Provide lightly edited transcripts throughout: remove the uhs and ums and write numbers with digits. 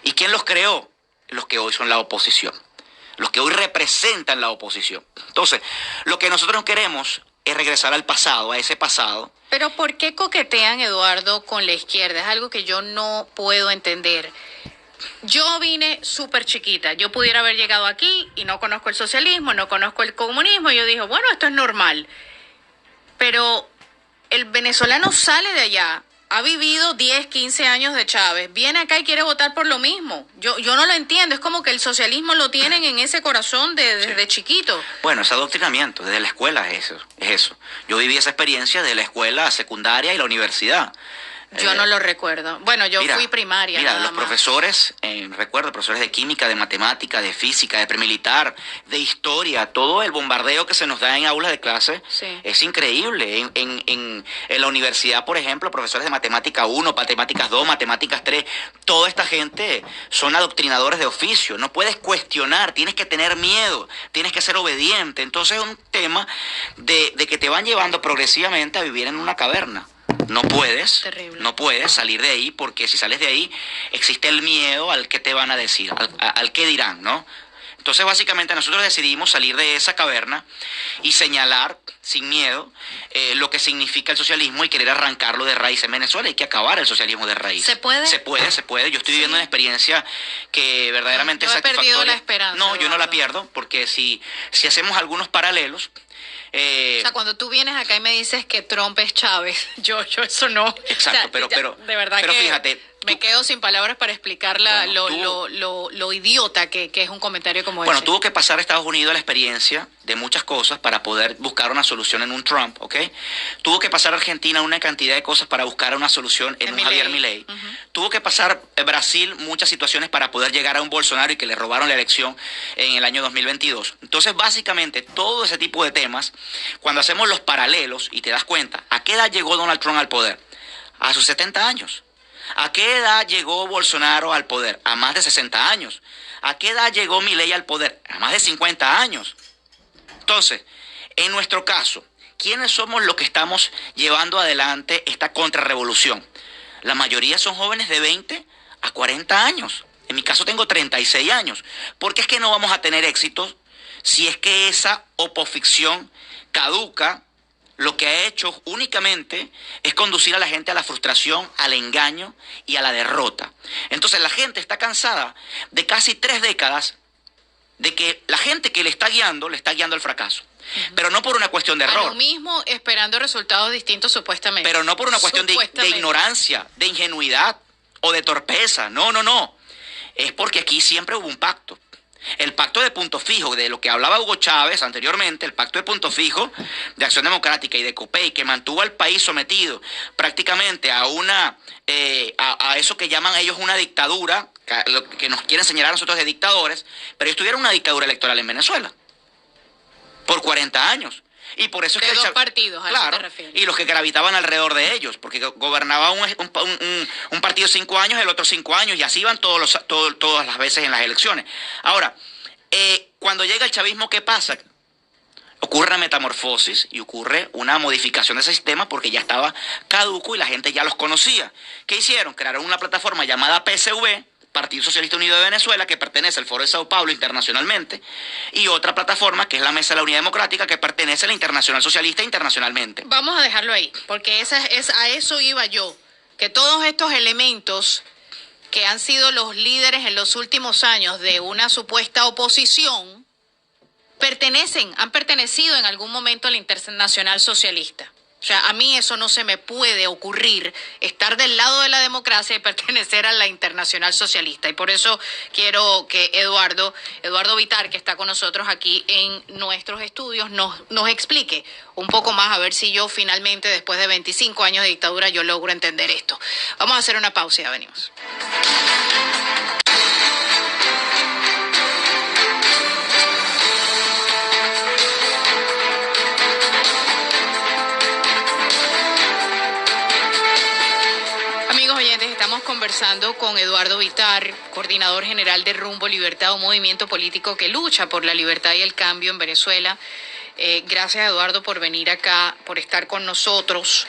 ¿Y quién los creó? Los que hoy son la oposición, los que hoy representan la oposición. Entonces, lo que nosotros queremos es regresar al pasado, a ese pasado. Pero ¿por qué coquetean, Eduardo, con la izquierda? Es algo que yo no puedo entender. Yo vine súper chiquita, yo pudiera haber llegado aquí y no conozco el socialismo, no conozco el comunismo, y yo dije, bueno, esto es normal. Pero el venezolano sale de allá, ha vivido 10, 15 años de Chávez, viene acá y quiere votar por lo mismo. Yo no lo entiendo, es como que el socialismo lo tienen en ese corazón desde chiquito. Bueno, es adoctrinamiento, desde la escuela es eso. Yo viví esa experiencia de la escuela secundaria y la universidad. Yo no lo recuerdo. Bueno, yo fui primaria. Mira, nada los más. profesores, recuerdo, profesores de química, de matemática, de física, de premilitar, de historia, todo el bombardeo que se nos da en aulas de clase es increíble. En la universidad, por ejemplo, profesores de matemática 1, matemáticas 2, matemáticas 3, toda esta gente son adoctrinadores de oficio. No puedes cuestionar, tienes que tener miedo, tienes que ser obediente. Entonces es un tema de que te van llevando progresivamente a vivir en una caverna. No puedes salir de ahí, porque si sales de ahí existe el miedo al que te van a decir, al que dirán, ¿no? Entonces básicamente nosotros decidimos salir de esa caverna y señalar sin miedo lo que significa el socialismo y querer arrancarlo de raíz en Venezuela. Hay que acabar el socialismo de raíz. ¿Se puede? Se puede. Yo estoy viviendo una experiencia que verdaderamente es satisfactoria. Yo he perdido la esperanza. No, yo no la pierdo, porque si hacemos algunos paralelos... o sea, cuando tú vienes acá y me dices que Trump es Chávez, yo eso no. Exacto, o sea, de verdad pero que fíjate, me quedo sin palabras para explicar lo idiota que es un comentario como ese. Bueno, tuvo que pasar a Estados Unidos la experiencia de muchas cosas para poder buscar una solución en un Trump, ¿ok? Tuvo que pasar a Argentina una cantidad de cosas para buscar una solución en un Javier Milei. Tuvo que pasar Brasil muchas situaciones para poder llegar a un Bolsonaro y que le robaron la elección en el año 2022. Entonces, básicamente, todo ese tipo de temas, cuando hacemos los paralelos y te das cuenta, ¿a qué edad llegó Donald Trump al poder? A sus 70 años. ¿A qué edad llegó Bolsonaro al poder? A más de 60 años. ¿A qué edad llegó Milei al poder? A más de 50 años. Entonces, en nuestro caso, ¿quiénes somos los que estamos llevando adelante esta contrarrevolución? La mayoría son jóvenes de 20 a 40 años. En mi caso tengo 36 años. ¿Por qué es que no vamos a tener éxitos si es que esa opoficción caduca? Lo que ha hecho únicamente es conducir a la gente a la frustración, al engaño y a la derrota. Entonces la gente está cansada de casi 3 décadas de que la gente que le está guiando al fracaso. Pero no por una cuestión de error. A lo mismo, esperando resultados distintos supuestamente. Pero no por una cuestión de ignorancia, de ingenuidad o de torpeza. No. Es porque aquí siempre hubo un pacto. El pacto de punto fijo, de lo que hablaba Hugo Chávez anteriormente, el pacto de punto fijo de Acción Democrática y de COPEI, que mantuvo al país sometido prácticamente a eso que llaman ellos una dictadura, que nos quieren señalar a nosotros de dictadores, pero ellos tuvieron una dictadura electoral en Venezuela por 40 años. Y por eso es de que dos partidos, ¿a eso te refieres? Y los que gravitaban alrededor de ellos, porque gobernaba un partido 5 años, el otro 5 años, y así iban todas las veces en las elecciones. Ahora, cuando llega el chavismo, ¿qué pasa? Ocurre una metamorfosis y ocurre una modificación de ese sistema porque ya estaba caduco y la gente ya los conocía. ¿Qué hicieron? Crearon una plataforma llamada PSV, Partido Socialista Unido de Venezuela, que pertenece al Foro de Sao Paulo internacionalmente, y otra plataforma que es la Mesa de la Unidad Democrática, que pertenece a la Internacional Socialista internacionalmente. Vamos a dejarlo ahí, porque a eso iba yo, que todos estos elementos que han sido los líderes en los últimos años de una supuesta oposición, han pertenecido en algún momento a la Internacional Socialista. O sea, a mí eso no se me puede ocurrir, estar del lado de la democracia y pertenecer a la Internacional Socialista. Y por eso quiero que Eduardo Vitar, que está con nosotros aquí en nuestros estudios, nos explique un poco más, a ver si yo finalmente, después de 25 años de dictadura, yo logro entender esto. Vamos a hacer una pausa y ya venimos. Estamos conversando con Eduardo Vitar, coordinador general de Rumbo Libertad, un movimiento político que lucha por la libertad y el cambio en Venezuela. Gracias, Eduardo, por venir acá, por estar con nosotros.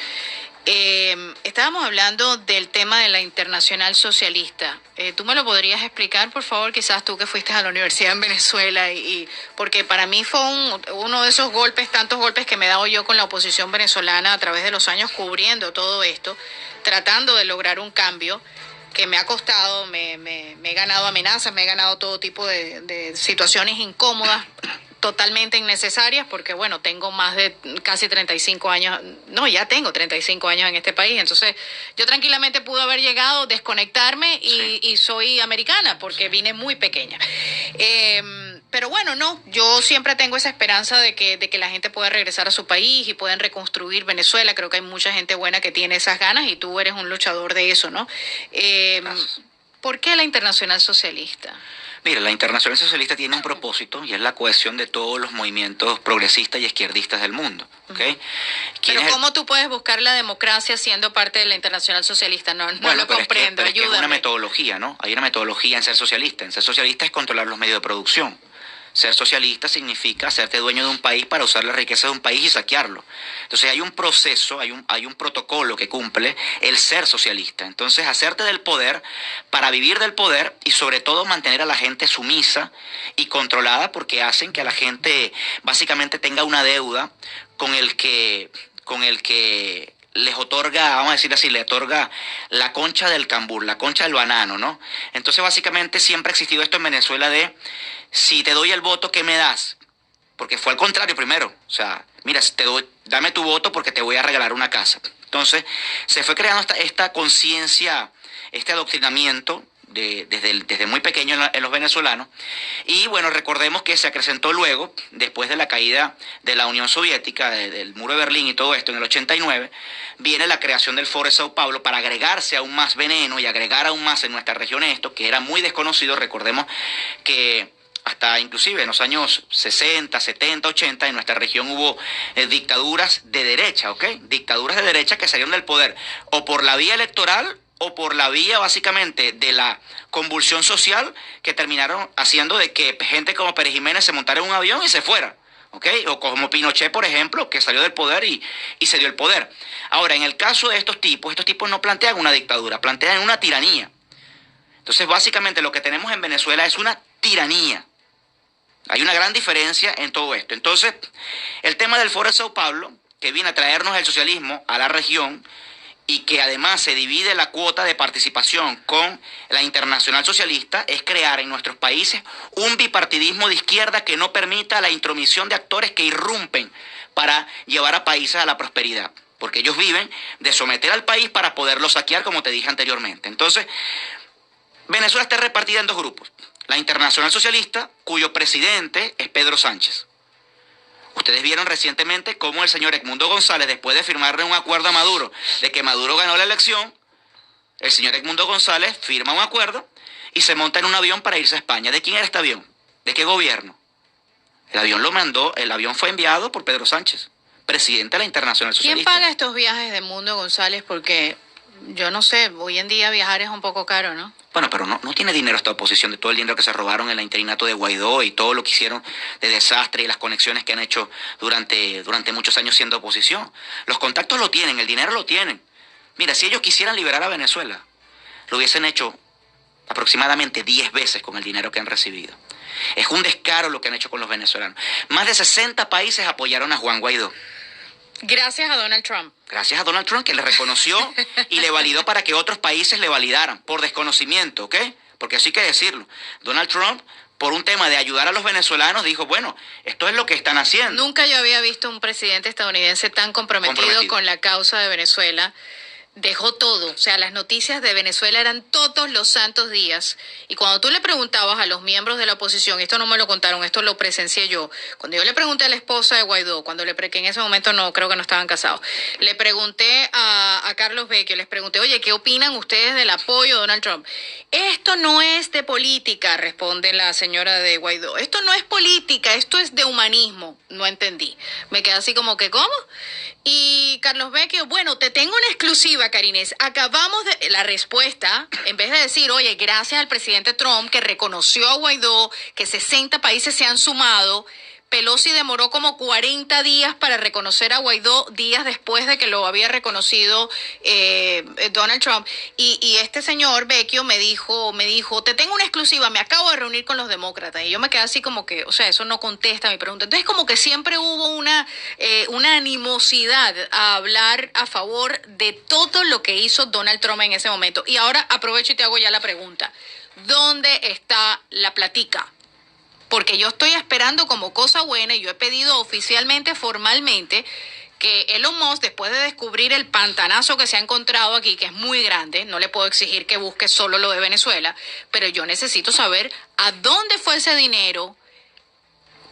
Estábamos hablando del tema de la Internacional Socialista. ¿Tú me lo podrías explicar, por favor? Quizás tú que fuiste a la universidad en Venezuela, porque para mí fue uno de esos golpes, tantos golpes que me he dado yo con la oposición venezolana a través de los años cubriendo todo esto, tratando de lograr un cambio que me ha costado, me he ganado amenazas, me he ganado todo tipo de situaciones incómodas, totalmente innecesarias, porque bueno, tengo más de casi 35 años, no, ya tengo 35 años en este país, entonces yo tranquilamente pude haber llegado, desconectarme y soy americana, porque vine muy pequeña. Pero bueno, no, yo siempre tengo esa esperanza de que la gente pueda regresar a su país y pueden reconstruir Venezuela. Creo que hay mucha gente buena que tiene esas ganas y tú eres un luchador de eso, ¿no? ¿Por qué la Internacional Socialista? Mira, la Internacional Socialista tiene un propósito y es la cohesión de todos los movimientos progresistas y izquierdistas del mundo, ¿okay? Pero ¿cómo tú puedes buscar la democracia siendo parte de la Internacional Socialista? No lo comprendo, ayúdame. Es una metodología, ¿no? Hay una metodología en ser socialista. En ser socialista es controlar los medios de producción. Ser socialista significa hacerte dueño de un país para usar la riqueza de un país y saquearlo. Entonces hay un proceso, hay un protocolo que cumple el ser socialista. Entonces hacerte del poder para vivir del poder y sobre todo mantener a la gente sumisa y controlada, porque hacen que a la gente básicamente tenga una deuda con el que les otorga, vamos a decir así, le otorga la concha del cambur, la concha del banano, ¿no? Entonces básicamente siempre ha existido esto en Venezuela de: si te doy el voto, ¿qué me das? Porque fue al contrario primero. O sea, mira, dame tu voto porque te voy a regalar una casa. Entonces, se fue creando esta conciencia, este adoctrinamiento desde muy pequeño en los venezolanos. Y bueno, recordemos que se acrecentó luego, después de la caída de la Unión Soviética, del muro de Berlín y todo esto, en el 89, viene la creación del Foro de Sao Paulo para agregarse aún más veneno y agregar aún más en nuestra región esto, que era muy desconocido. Recordemos que hasta inclusive en los años 60, 70, 80, en nuestra región hubo dictaduras de derecha, ¿ok? Dictaduras de derecha que salieron del poder o por la vía electoral o por la vía básicamente de la convulsión social, que terminaron haciendo de que gente como Pérez Jiménez se montara en un avión y se fuera, ¿ok? O como Pinochet, por ejemplo, que salió del poder y se dio el poder. Ahora, en el caso de estos tipos no plantean una dictadura, plantean una tiranía. Entonces, básicamente lo que tenemos en Venezuela es una tiranía. Hay una gran diferencia en todo esto. Entonces, el tema del Foro de Sao Paulo, que viene a traernos el socialismo a la región y que además se divide la cuota de participación con la Internacional Socialista, es crear en nuestros países un bipartidismo de izquierda que no permita la intromisión de actores que irrumpen para llevar a países a la prosperidad. Porque ellos viven de someter al país para poderlo saquear, como te dije anteriormente. Entonces, Venezuela está repartida en dos grupos. La Internacional Socialista, cuyo presidente es Pedro Sánchez. Ustedes vieron recientemente cómo el señor Edmundo González, después de firmarle un acuerdo a Maduro, de que Maduro ganó la elección, el señor Edmundo González firma un acuerdo y se monta en un avión para irse a España. ¿De quién era este avión? ¿De qué gobierno? El avión fue enviado por Pedro Sánchez, presidente de la Internacional Socialista. ¿Quién paga estos viajes de Edmundo González? Porque yo no sé, hoy en día viajar es un poco caro, ¿no? Bueno, pero no tiene dinero esta oposición, de todo el dinero que se robaron en el interinato de Guaidó y todo lo que hicieron de desastre y las conexiones que han hecho durante muchos años siendo oposición. Los contactos lo tienen, el dinero lo tienen. Mira, si ellos quisieran liberar a Venezuela, lo hubiesen hecho aproximadamente 10 veces con el dinero que han recibido. Es un descaro lo que han hecho con los venezolanos. Más de 60 países apoyaron a Juan Guaidó. Gracias a Donald Trump. Gracias a Donald Trump, que le reconoció y le validó para que otros países le validaran, por desconocimiento, ¿ok? Porque así hay que decirlo. Donald Trump, por un tema de ayudar a los venezolanos, dijo, bueno, esto es lo que están haciendo. Nunca yo había visto un presidente estadounidense tan comprometido con la causa de Venezuela. Dejó todo, o sea, las noticias de Venezuela eran todos los santos días. Y cuando tú le preguntabas a los miembros de la oposición, esto no me lo contaron, esto lo presencié yo, cuando yo le pregunté a la esposa de Guaidó, que en ese momento no, creo que no estaban casados, le pregunté a Carlos Vecchio, les pregunté, oye, ¿qué opinan ustedes del apoyo de Donald Trump? Esto no es de política, responde la señora de Guaidó, esto no es política, esto es de humanismo. No entendí, me quedé así como que, ¿cómo? Y Carlos Vecchio, bueno, te tengo una exclusiva, Karines. Acabamos de la respuesta, en vez de decir, oye, gracias al presidente Trump que reconoció a Guaidó, que 60 países se han sumado, Pelosi demoró como 40 días para reconocer a Guaidó, días después de que lo había reconocido Donald Trump. Y este señor Vecchio me dijo, te tengo una exclusiva, me acabo de reunir con los demócratas. Y yo me quedé así como que, o sea, eso no contesta mi pregunta. Entonces como que siempre hubo una animosidad a hablar a favor de todo lo que hizo Donald Trump en ese momento. Y ahora aprovecho y te hago ya la pregunta. ¿Dónde está la platica? Porque yo estoy esperando como cosa buena y yo he pedido oficialmente, formalmente, que Elon Musk, después de descubrir el pantanazo que se ha encontrado aquí, que es muy grande, no le puedo exigir que busque solo lo de Venezuela, pero yo necesito saber a dónde fue ese dinero,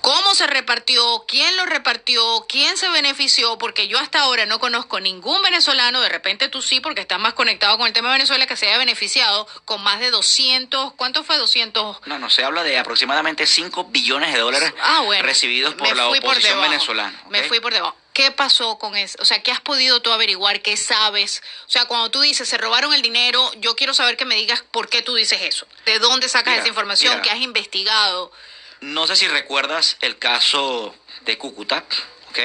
cómo se repartió, quién lo repartió, quién se benefició, porque yo hasta ahora no conozco ningún venezolano, de repente tú sí, porque estás más conectado con el tema de Venezuela, que se haya beneficiado con más de 200, ¿cuánto fue 200? No, se habla de aproximadamente 5 billones de dólares recibidos por la oposición venezolana. ¿Okay? Me fui por debajo. ¿Qué pasó con eso? O sea, ¿qué has podido tú averiguar? ¿Qué sabes? O sea, cuando tú dices, se robaron el dinero, yo quiero saber que me digas por qué tú dices eso. ¿De dónde sacas esa información? ¿Qué has investigado? No sé si recuerdas el caso de Cúcuta, ¿ok?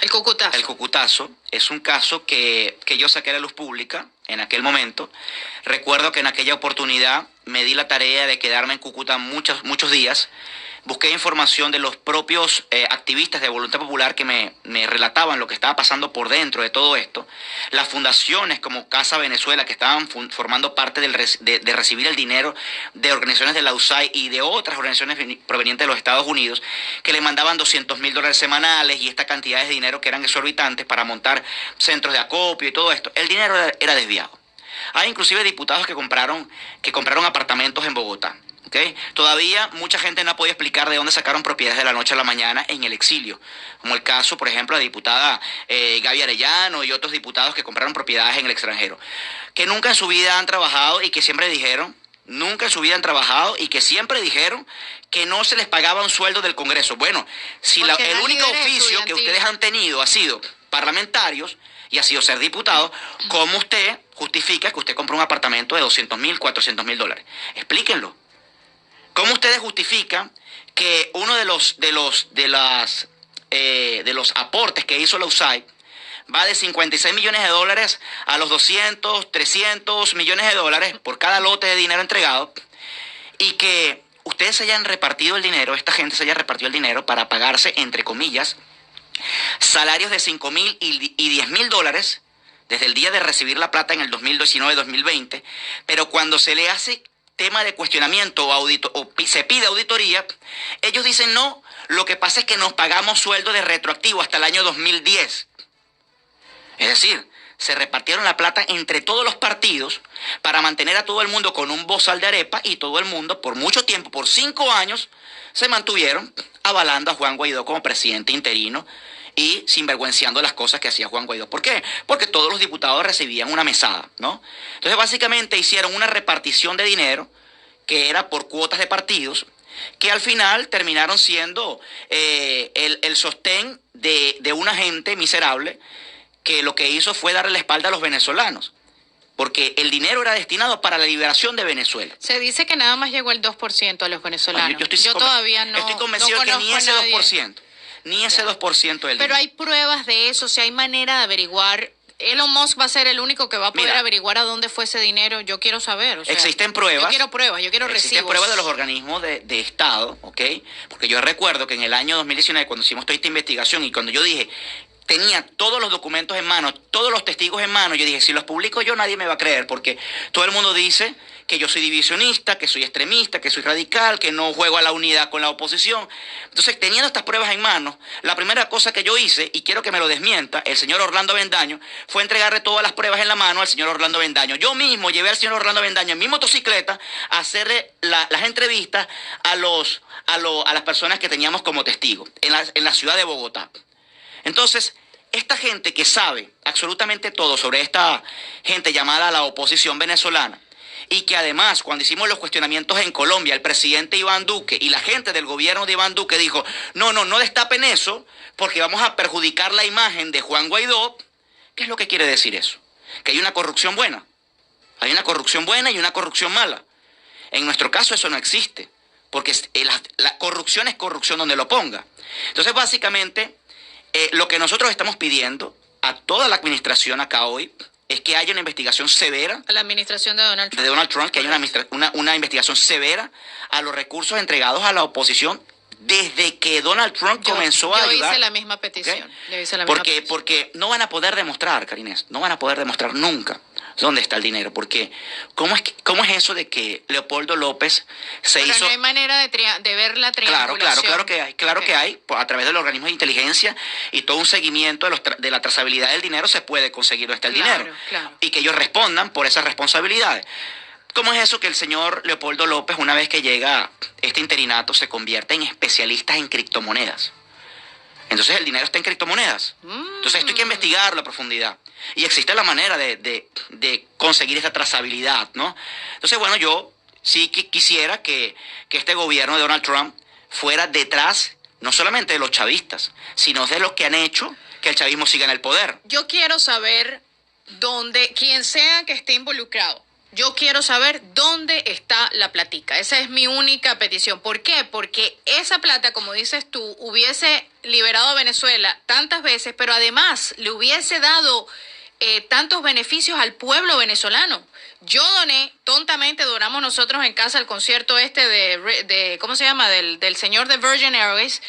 El Cúcutazo. El Cúcutazo es un caso que yo saqué a la luz pública en aquel momento. Recuerdo que en aquella oportunidad me di la tarea de quedarme en Cúcuta muchos días. Busqué información de los propios activistas de Voluntad Popular que me relataban lo que estaba pasando por dentro de todo esto. Las fundaciones como Casa Venezuela, que estaban formando parte de recibir el dinero de organizaciones de la USAID y de otras organizaciones provenientes de los Estados Unidos, que le mandaban $200,000 semanales y esta cantidad de dinero que eran exorbitantes para montar centros de acopio y todo esto. El dinero era desviado. Hay inclusive diputados que compraron apartamentos en Bogotá. ¿Okay? Todavía mucha gente no ha podido explicar de dónde sacaron propiedades de la noche a la mañana en el exilio, como el caso, por ejemplo, de la diputada Gaby Arellano y otros diputados que compraron propiedades en el extranjero, que nunca en su vida han trabajado y que siempre dijeron, que no se les pagaba un sueldo del Congreso. Bueno, si el único oficio que ustedes han tenido ha sido parlamentarios y ha sido ser diputado, ¿cómo usted justifica que usted compró un apartamento de $200,000, $400,000? Explíquenlo. ¿Cómo ustedes justifican que uno de los aportes que hizo la USAID va de $56 millones a los 200, 300 millones de dólares por cada lote de dinero entregado, y que ustedes se hayan repartido el dinero, esta gente se haya repartido el dinero para pagarse, entre comillas, salarios de $5,000 y $10,000 desde el día de recibir la plata en el 2019-2020, pero cuando se le hace tema de cuestionamiento o se pide auditoría, ellos dicen no, lo que pasa es que nos pagamos sueldo de retroactivo hasta el año 2010. Es decir, se repartieron la plata entre todos los partidos para mantener a todo el mundo con un bozal de arepa, y todo el mundo por mucho tiempo, por 5 años, se mantuvieron avalando a Juan Guaidó como presidente interino y sinvergüenciando las cosas que hacía Juan Guaidó. ¿Por qué? Porque todos los diputados recibían una mesada, ¿no? Entonces, básicamente hicieron una repartición de dinero que era por cuotas de partidos, que al final terminaron siendo el sostén de una gente miserable que lo que hizo fue darle la espalda a los venezolanos, porque el dinero era destinado para la liberación de Venezuela. Se dice que nada más llegó el 2% a los venezolanos. Yo todavía no. Estoy convencido que ni ese 2%. Ni ese 2% del dinero. Pero hay pruebas de eso, o sea, hay manera de averiguar. Elon Musk va a ser el único que va a poder averiguar a dónde fue ese dinero. Yo quiero saber. O sea, existen pruebas. Yo quiero pruebas, yo quiero recibos. Existen pruebas de los organismos de Estado, ¿ok? Porque yo recuerdo que en el año 2019, cuando hicimos toda esta investigación y cuando yo dije, tenía todos los documentos en mano, todos los testigos en mano, yo dije, si los publico yo nadie me va a creer, porque todo el mundo dice que yo soy divisionista, que soy extremista, que soy radical, que no juego a la unidad con la oposición. Entonces, teniendo estas pruebas en mano, la primera cosa que yo hice, y quiero que me lo desmienta el señor Orlando Bendaño, fue entregarle todas las pruebas en la mano al señor Orlando Bendaño. Yo mismo llevé al señor Orlando Bendaño en mi motocicleta a hacerle las entrevistas a las personas que teníamos como testigos en la ciudad de Bogotá. Entonces, esta gente que sabe absolutamente todo sobre esta gente llamada la oposición venezolana, y que además cuando hicimos los cuestionamientos en Colombia, el presidente Iván Duque y la gente del gobierno de Iván Duque dijo, no destapen eso porque vamos a perjudicar la imagen de Juan Guaidó. ¿Qué es lo que quiere decir eso? Que hay una corrupción buena. Hay una corrupción buena y una corrupción mala. En nuestro caso eso no existe. porque la corrupción es corrupción donde lo ponga. Entonces, básicamente, lo que nosotros estamos pidiendo a toda la administración acá hoy es que haya una investigación severa. A la administración de Donald Trump. De Donald Trump, que haya una investigación severa a los recursos entregados a la oposición desde que Donald Trump comenzó a ayudar. Yo hice la misma petición. ¿Okay? Yo hice la misma petición. Porque no van a poder demostrar, Karines, no van a poder demostrar nunca dónde está el dinero. Porque, ¿cómo es eso de que Leopoldo López se hizo? No hay manera de ver la triangulación. Claro que hay. Claro que hay. A través de los organismos de inteligencia y todo un seguimiento de la trazabilidad del dinero se puede conseguir dónde está el dinero. Claro. Y que ellos respondan por esas responsabilidades. ¿Cómo es eso que el señor Leopoldo López, una vez que llega este interinato, se convierte en especialista en criptomonedas? Entonces el dinero está en criptomonedas. Entonces esto hay que investigarlo a profundidad. Y existe la manera de conseguir esta trazabilidad, ¿no? Entonces, bueno, yo sí que quisiera que este gobierno de Donald Trump fuera detrás, no solamente de los chavistas, sino de los que han hecho que el chavismo siga en el poder. Yo quiero saber quien sea que esté involucrado, yo quiero saber dónde está la platica. Esa es mi única petición. ¿Por qué? Porque esa plata, como dices tú, hubiese liberado a Venezuela tantas veces, pero además le hubiese dado tantos beneficios al pueblo venezolano. Yo tontamente donamos nosotros en casa el concierto de ¿cómo se llama? Del señor de Virgin Airways.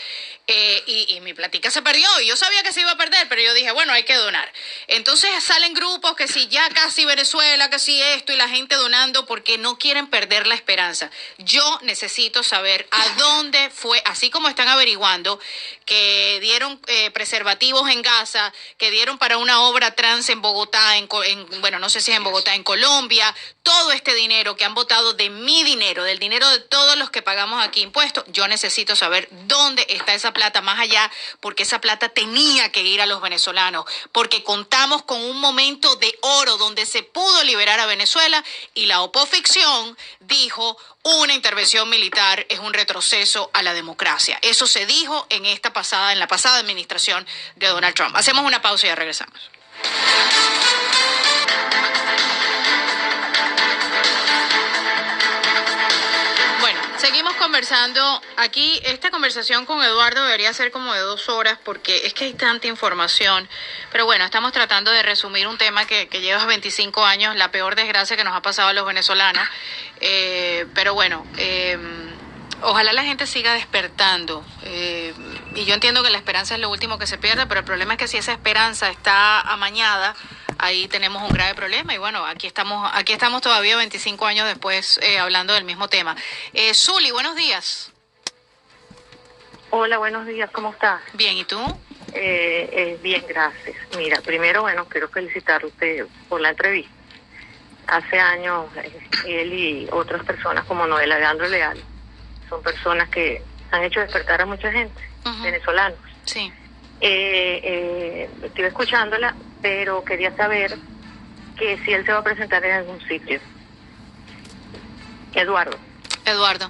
Y mi platica se perdió y yo sabía que se iba a perder, pero yo dije, bueno, hay que donar. Entonces salen grupos que si ya casi Venezuela, que si esto, y la gente donando porque no quieren perder la esperanza. Yo necesito saber a dónde fue, así como están averiguando que dieron preservativos en Gaza, que dieron para una obra trans en Bogotá, bueno, no sé si es en Bogotá, en Colombia, todo este dinero que han votado de mi dinero, del dinero de todos los que pagamos aquí impuestos. Yo necesito saber dónde está esa plata más allá, porque esa plata tenía que ir a los venezolanos, porque contamos con un momento de oro donde se pudo liberar a Venezuela y la oposición dijo una intervención militar es un retroceso a la democracia. Eso se dijo en la pasada administración de Donald Trump. Hacemos una pausa y ya regresamos. Seguimos conversando. Aquí esta conversación con Eduardo debería ser como de 2 horas porque es que hay tanta información. Pero bueno, estamos tratando de resumir un tema que lleva 25 años, la peor desgracia que nos ha pasado a los venezolanos. Pero bueno, ojalá la gente siga despertando. Y yo entiendo que la esperanza es lo último que se pierde, pero el problema es que si esa esperanza está amañada, ahí tenemos un grave problema. Y bueno, aquí estamos todavía 25 años después hablando del mismo tema. Zuli, buenos días. Hola, buenos días, ¿cómo estás? Bien, ¿y tú? Bien, gracias. Mira, primero, bueno, quiero felicitarte por la entrevista. Hace años, él y otras personas como Noel Alejandro Leal son personas que han hecho despertar a mucha gente, venezolanos. Sí. Estoy escuchándola, pero quería saber que si él se va a presentar en algún sitio. Eduardo,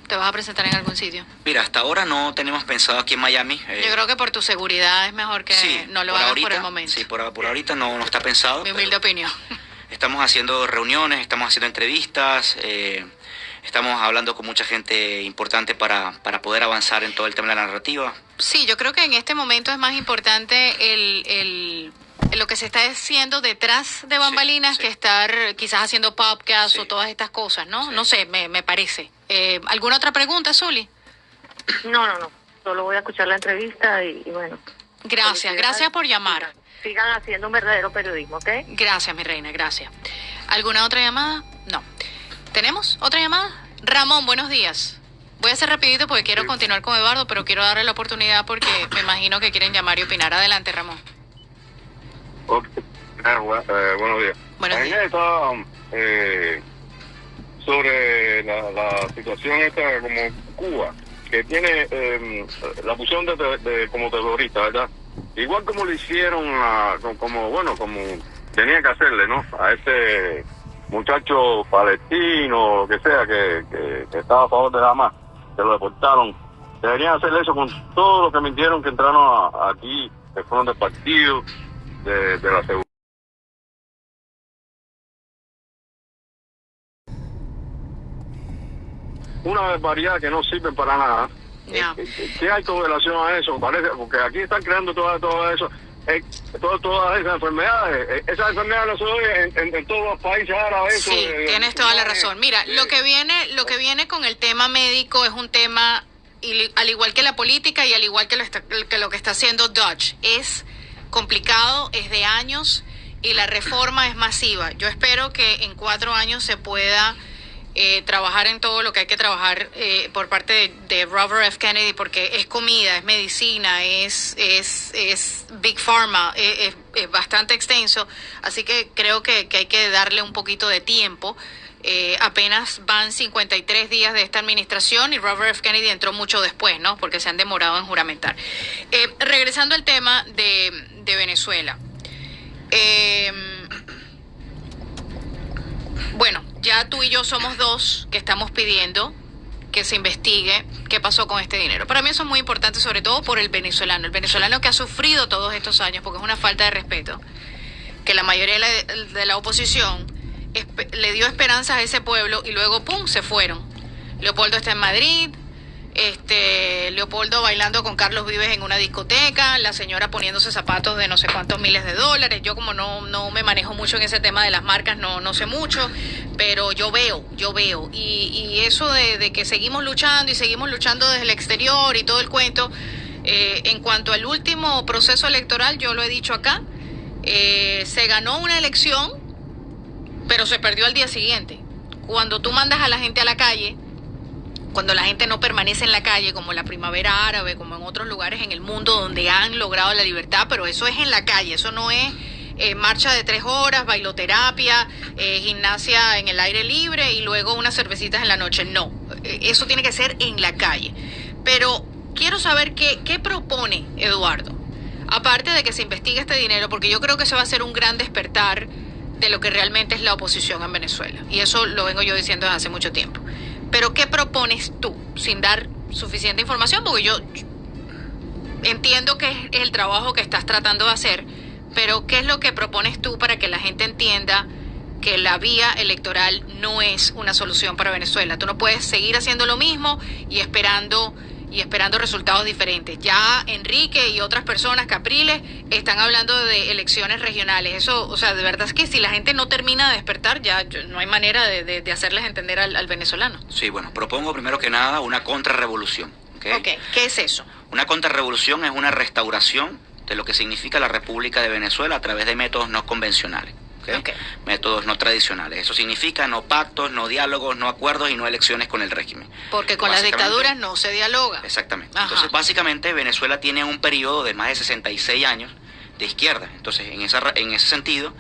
¿te vas a presentar en algún sitio? Mira, hasta ahora no tenemos pensado aquí en Miami. Yo creo que por tu seguridad es mejor que no lo hagas por el momento. Sí, por ahorita no está pensado. Mi humilde opinión. Estamos haciendo reuniones, estamos haciendo entrevistas, estamos hablando con mucha gente importante para poder avanzar en todo el tema de la narrativa. Sí, yo creo que en este momento es más importante lo que se está haciendo detrás de bambalinas que estar quizás haciendo podcasts o todas estas cosas, ¿no? Sí. No sé, me parece. ¿Alguna otra pregunta, Zuli? No. Solo voy a escuchar la entrevista y bueno. Gracias por llamar. Sigan haciendo un verdadero periodismo, ¿ok? Gracias, mi reina, gracias. ¿Alguna otra llamada? No. ¿Tenemos otra llamada? Ramón, buenos días. Voy a hacer rapidito porque quiero continuar con Eduardo, pero quiero darle la oportunidad porque me imagino que quieren llamar y opinar. Adelante, Ramón. Buenos días. Buenos días. Está sobre la situación esta como Cuba, que tiene la fusión de como terrorista, ¿verdad? Igual como le hicieron como tenía que hacerle, ¿no? A ese muchacho palestino, que sea, que estaba a favor de Hamas, que lo deportaron. Deberían hacerle eso con todos los que mintieron, que entraron aquí, que fueron del partido, de la seguridad. una barbaridad que no sirven para nada. Ya. ¿Qué hay con relación a eso? Parece, porque aquí están creando todo eso, todas esas enfermedades. Esas enfermedades no se oyen en todos los países árabes. Sí, tienes toda la razón. Mira, lo que viene con el tema médico es un tema, al igual que la política y al igual que lo que está haciendo Dodge, es complicado, es de años y la reforma es masiva. Yo espero que en 4 años se pueda trabajar en todo lo que hay que trabajar por parte de Robert F. Kennedy, porque es comida, es medicina, es Big Pharma, es bastante extenso, así que creo que hay que darle un poquito de tiempo. Apenas van 53 días de esta administración y Robert F. Kennedy entró mucho después, ¿no? Porque se han demorado en juramentar. Regresando al tema de Venezuela. Bueno, ya tú y yo somos 2 que estamos pidiendo que se investigue qué pasó con este dinero. Para mí eso es muy importante, sobre todo por el venezolano que ha sufrido todos estos años, porque es una falta de respeto, que la mayoría de la oposición le dio esperanzas a ese pueblo y luego, ¡pum!, se fueron. Leopoldo está en Madrid, Leopoldo bailando con Carlos Vives en una discoteca, la señora poniéndose zapatos de no sé cuántos miles de dólares. Yo como no me manejo mucho en ese tema de las marcas, no sé mucho, pero yo veo, y eso de que seguimos luchando desde el exterior y todo el cuento. En cuanto al último proceso electoral, yo lo he dicho acá, se ganó una elección, pero se perdió al día siguiente. Cuando tú mandas a la gente a la calle, cuando la gente no permanece en la calle, como la primavera árabe, como en otros lugares en el mundo donde han logrado la libertad, pero eso es en la calle, eso no es marcha de 3 horas, bailoterapia, gimnasia en el aire libre y luego unas cervecitas en la noche. No, eso tiene que ser en la calle. Pero quiero saber qué propone Eduardo, aparte de que se investigue este dinero, porque yo creo que se va a hacer un gran despertar de lo que realmente es la oposición en Venezuela. Y eso lo vengo yo diciendo desde hace mucho tiempo. Pero ¿qué propones tú? Sin dar suficiente información, porque yo entiendo que es el trabajo que estás tratando de hacer, pero ¿qué es lo que propones tú para que la gente entienda que la vía electoral no es una solución para Venezuela? Tú no puedes seguir haciendo lo mismo y esperando resultados diferentes. Ya Enrique y otras personas, Capriles, están hablando de elecciones regionales. Eso, o sea, de verdad es que si la gente no termina de despertar, ya no hay manera de hacerles entender al venezolano. Sí, bueno, propongo primero que nada una contrarrevolución. ¿Okay? ¿Qué es eso? Una contrarrevolución es una restauración de lo que significa la República de Venezuela a través de métodos no convencionales. Okay. Métodos no tradicionales. Eso significa no pactos, no diálogos, no acuerdos y no elecciones con el régimen. Porque con las dictaduras no se dialoga. Exactamente. Ajá. Entonces, básicamente, Venezuela tiene un periodo de más de 66 años de izquierda. Entonces, en ese sentido,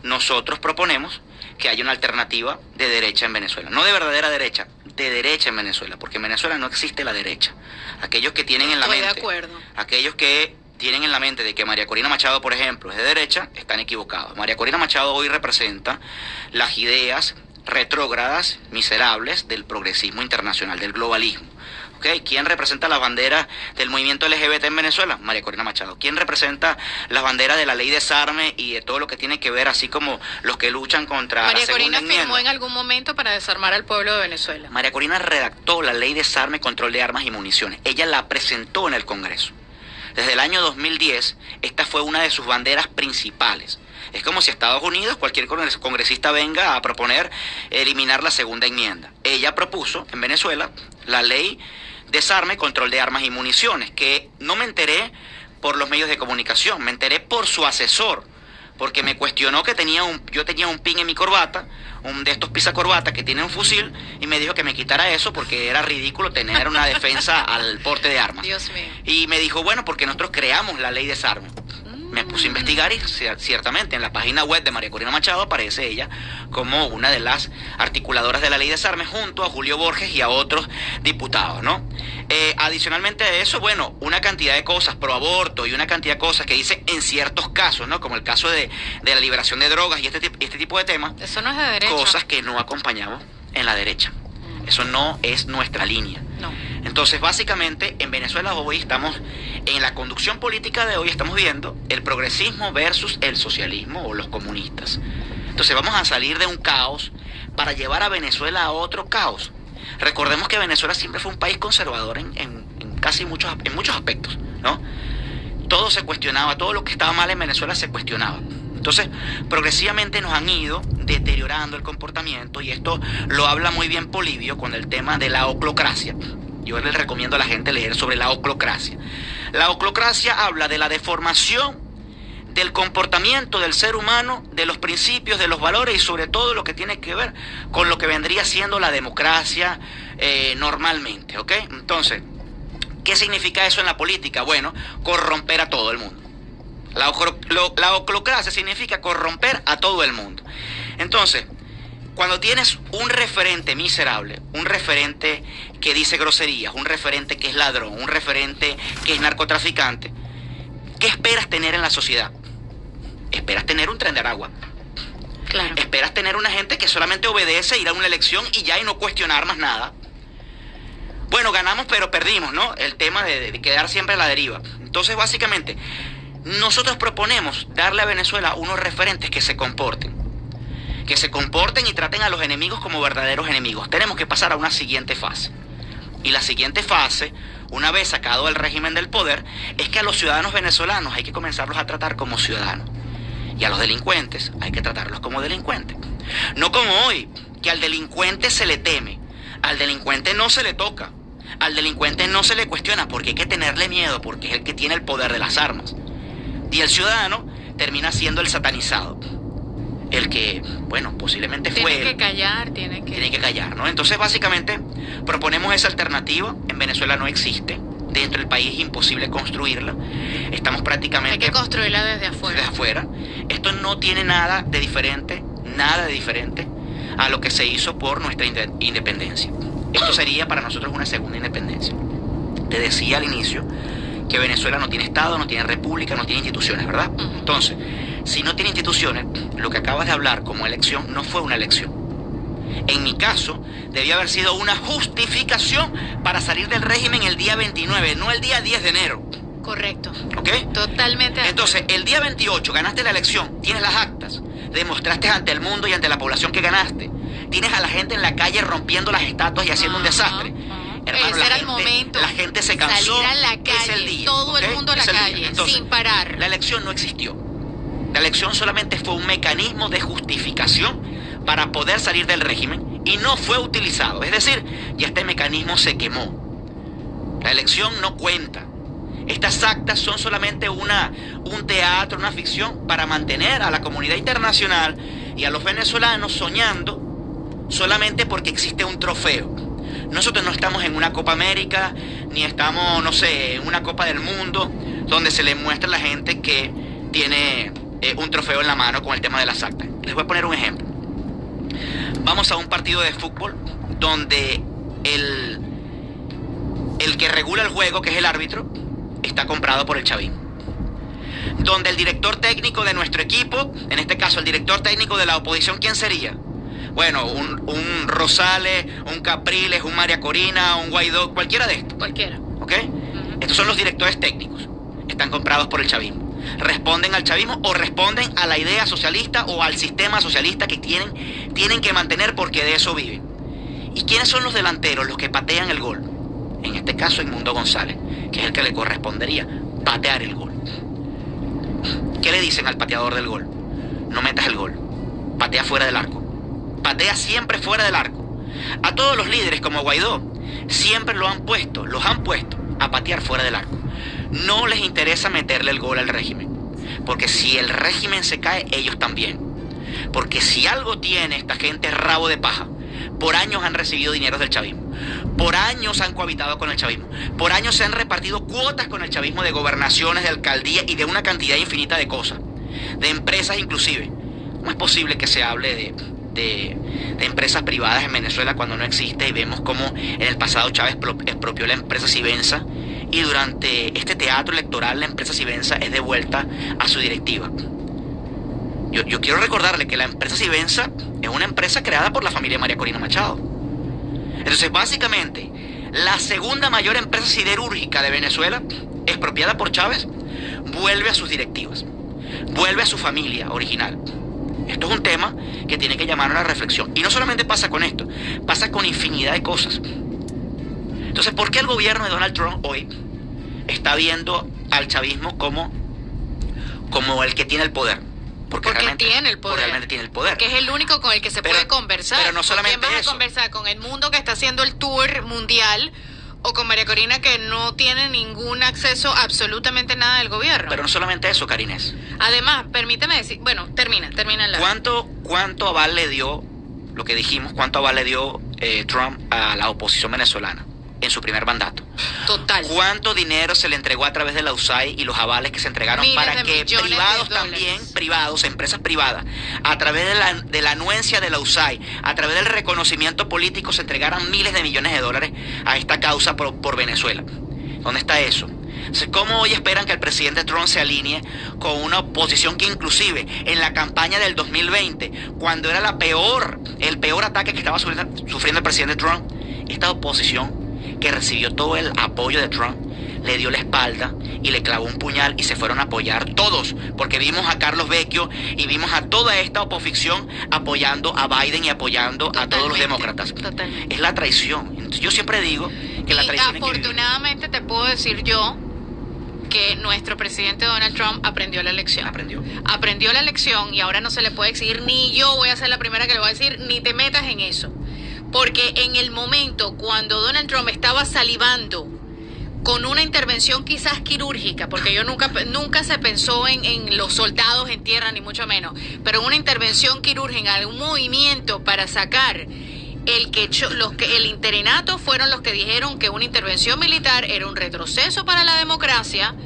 nosotros proponemos que haya una alternativa de derecha en Venezuela. No de verdadera derecha, de derecha en Venezuela. Porque en Venezuela no existe la derecha. Aquellos que tienen en la mente... Estoy de acuerdo. Aquellos que tienen en la mente de que María Corina Machado, por ejemplo, es de derecha, están equivocados. María Corina Machado hoy representa las ideas retrógradas, miserables del progresismo internacional, del globalismo. ¿Okay? ¿Quién representa las banderas del movimiento LGBT en Venezuela? María Corina Machado. ¿Quién representa las banderas de la ley de desarme y de todo lo que tiene que ver, así como los que luchan contra María la segunda Corina enmienda? firmó en algún momento para desarmar al pueblo de Venezuela. María Corina redactó la ley de desarme, control de armas y municiones. Ella la presentó en el Congreso. Desde el año 2010, esta fue una de sus banderas principales. Es como si Estados Unidos, cualquier congresista venga a proponer eliminar la segunda enmienda. Ella propuso en Venezuela la ley desarme, control de armas y municiones, que no me enteré por los medios de comunicación, me enteré por su asesor, porque me cuestionó que yo tenía un pin en mi corbata, un de estos pisacorbatas que tiene un fusil, y me dijo que me quitara eso porque era ridículo tener una defensa al porte de armas. Dios mío. Y me dijo, bueno, porque nosotros creamos la ley de desarme. Me puse a investigar y ciertamente en la página web de María Corina Machado aparece ella como una de las articuladoras de la ley de desarme junto a Julio Borges y a otros diputados, ¿no? Adicionalmente a eso, bueno, una cantidad de cosas pro aborto y una cantidad de cosas que dice en ciertos casos, ¿no? Como el caso de la liberación de drogas y este tipo de temas. Eso no es de derecha. Cosas que no acompañamos en la derecha. Eso no es nuestra línea. No. Entonces, básicamente, en Venezuela hoy estamos, en la conducción política de hoy estamos viendo el progresismo versus el socialismo o los comunistas. Entonces vamos a salir de un caos para llevar a Venezuela a otro caos. Recordemos que Venezuela siempre fue un país conservador en casi muchos aspectos, ¿no? Todo se cuestionaba, todo lo que estaba mal en Venezuela se cuestionaba. Entonces, progresivamente nos han ido deteriorando el comportamiento, y esto lo habla muy bien Polibio con el tema de la oclocracia. Yo les recomiendo a la gente leer sobre la oclocracia. La oclocracia habla de la deformación del comportamiento del ser humano, de los principios, de los valores y sobre todo lo que tiene que ver con lo que vendría siendo la democracia normalmente, ¿ok? Entonces, ¿qué significa eso en la política? Bueno, corromper a todo el mundo. La oclocracia significa corromper a todo el mundo. Entonces, cuando tienes un referente miserable, un referente que dice groserías, un referente que es ladrón, un referente que es narcotraficante, ¿qué esperas tener en la sociedad? Esperas tener un Tren de Aragua. Claro. Esperas tener una gente que solamente obedece, ir a una elección y ya, y no cuestionar más nada. Bueno, ganamos pero perdimos, ¿no? El tema de quedar siempre a la deriva. Entonces, básicamente, nosotros proponemos darle a Venezuela unos referentes que se comporten y traten a los enemigos como verdaderos enemigos. Tenemos que pasar a una siguiente fase. Y la siguiente fase, una vez sacado el régimen del poder, es que a los ciudadanos venezolanos hay que comenzarlos a tratar como ciudadanos. Y a los delincuentes hay que tratarlos como delincuentes. No como hoy, que al delincuente se le teme, al delincuente no se le toca, al delincuente no se le cuestiona, porque hay que tenerle miedo, porque es el que tiene el poder de las armas. Y el ciudadano termina siendo el satanizado. El que, bueno, posiblemente fue él. Tiene que callar, tiene que callar, ¿no? Entonces, básicamente, proponemos esa alternativa. En Venezuela no existe. Dentro del país es imposible construirla. Estamos prácticamente... Hay que construirla desde afuera. Desde afuera. Esto no tiene nada de diferente a lo que se hizo por nuestra independencia. Esto sería para nosotros una segunda independencia. Te decía al inicio que Venezuela no tiene Estado, no tiene república, no tiene instituciones, ¿verdad? Entonces, si no tiene instituciones, lo que acabas de hablar como elección no fue una elección. En mi caso, debía haber sido una justificación para salir del régimen el día 29, no el día 10 de enero. Correcto. ¿Ok? Totalmente. Entonces, el día 28 ganaste la elección, tienes las actas, demostraste ante el mundo y ante la población que ganaste. Tienes a la gente en la calle rompiendo las estatuas y haciendo un desastre. Hermano, ese era el momento. La gente se cansó. Salir a la calle, es el día, todo el mundo a la calle, entonces, sin parar. La elección no existió. La elección solamente fue un mecanismo de justificación para poder salir del régimen y no fue utilizado. Es decir, ya este mecanismo se quemó. La elección no cuenta. Estas actas son solamente un teatro, una ficción para mantener a la comunidad internacional y a los venezolanos soñando solamente porque existe un trofeo. Nosotros no estamos en una Copa América, ni estamos, no sé, en una Copa del Mundo, donde se le muestra a la gente que tiene un trofeo en la mano con el tema de las actas. Les voy a poner un ejemplo. Vamos a un partido de fútbol donde el que regula el juego, que es el árbitro, está comprado por el chavismo. Donde el director técnico de nuestro equipo, en este caso el director técnico de la oposición, ¿quién sería? Bueno, un Rosales, un Capriles, un María Corina, un Guaidó, cualquiera de estos. Cualquiera. ¿Ok? Estos son los directores técnicos. Están comprados por el chavismo. Responden al chavismo o responden a la idea socialista o al sistema socialista que tienen que mantener, porque de eso viven. ¿Y quiénes son los delanteros, los que patean el gol? En este caso, Edmundo González, que es el que le correspondería patear el gol. ¿Qué le dicen al pateador del gol? No metas el gol. Patea fuera del arco. Patea siempre fuera del arco. A todos los líderes como Guaidó siempre los han puesto a patear fuera del arco. No les interesa meterle el gol al régimen, porque si el régimen se cae, ellos también. Porque si algo tiene esta gente es rabo de paja. Por años han recibido dineros del chavismo, por años han cohabitado con el chavismo, por años se han repartido cuotas con el chavismo de gobernaciones, de alcaldía y de una cantidad infinita de cosas, de empresas inclusive. ¿Cómo es posible que se hable de empresas privadas en Venezuela cuando no existe? Y vemos cómo en el pasado Chávez expropió la empresa Sivenza, y durante este teatro electoral la empresa Sivenza es devuelta a su directiva. Yo quiero recordarle que la empresa Sivenza es una empresa creada por la familia María Corina Machado. Entonces, básicamente, la segunda mayor empresa siderúrgica de Venezuela, expropiada por Chávez, vuelve a sus directivas, vuelve a su familia original. Esto es un tema que tiene que llamar a la reflexión. Y no solamente pasa con esto, pasa con infinidad de cosas. Entonces, ¿por qué el gobierno de Donald Trump hoy está viendo al chavismo como el que tiene el poder? Porque tiene el poder. Realmente tiene el poder. Porque es el único con el que se puede conversar. Pero no solamente ¿Con quién vas a conversar? ¿Con el mundo que está haciendo el tour mundial? ¿O con María Corina, que no tiene ningún acceso a absolutamente nada del gobierno? Pero no solamente eso, Karines. Además, permíteme decir... Bueno, termina la... ¿Cuánto aval le dio, lo que dijimos, cuánto aval le dio Trump a la oposición venezolana en su primer mandato? Total. ¿Cuánto dinero se le entregó a través de la USAID y los avales que se entregaron para que privados también, empresas privadas, a través de la anuencia de la USAID, a través del reconocimiento político, se entregaran miles de millones de dólares a esta causa por Venezuela? ¿Dónde está eso? Entonces, ¿cómo hoy esperan que el presidente Trump se alinee con una oposición que inclusive en la campaña del 2020, cuando era el peor ataque que estaba sufriendo el presidente Trump, esta oposición que recibió todo el apoyo de Trump, le dio la espalda y le clavó un puñal y se fueron a apoyar todos? Porque vimos a Carlos Vecchio y vimos a toda esta oposición apoyando a Biden y apoyando a todos los demócratas. Totalmente. Es la traición. Entonces, yo siempre digo que la traición... Afortunadamente te puedo decir yo que nuestro presidente Donald Trump aprendió la lección. Aprendió la lección y ahora no se le puede exigir, ni yo voy a ser la primera que le voy a decir, ni te metas en eso. Porque en el momento cuando Donald Trump estaba salivando con una intervención quizás quirúrgica, porque yo nunca se pensó en los soldados en tierra, ni mucho menos, pero una intervención quirúrgica, un movimiento para sacar el interinato, fueron los que dijeron que una intervención militar era un retroceso para la democracia,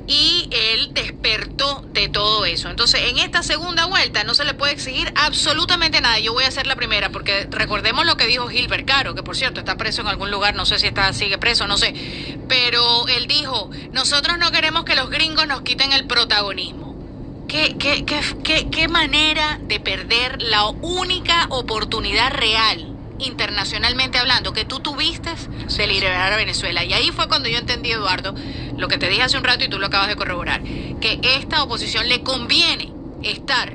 y él despertó de todo eso. Entonces, en esta segunda vuelta no se le puede exigir absolutamente nada. Yo voy a ser la primera, porque recordemos lo que dijo Gilbert Caro, que por cierto está preso en algún lugar, no sé si sigue preso, no sé, pero él dijo: nosotros no queremos que los gringos nos quiten el protagonismo. ¿Qué manera de perder la única oportunidad real, internacionalmente hablando, que tú tuviste de liberar a Venezuela? Y ahí fue cuando yo entendí, Eduardo, lo que te dije hace un rato y tú lo acabas de corroborar, que esta oposición le conviene estar